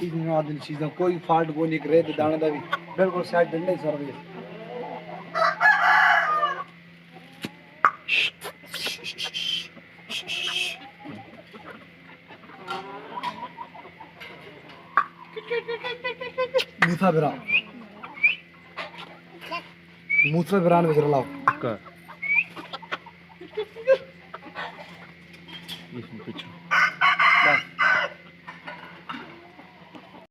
इतना दिन चीज़ें कोई फाल्ट कोई नहीं करे तो दाने दा भी बिल्कुल सेट डंडे सर्विस मूसा बिरा मूसा बिरान में चलाओ का इसमें पीछे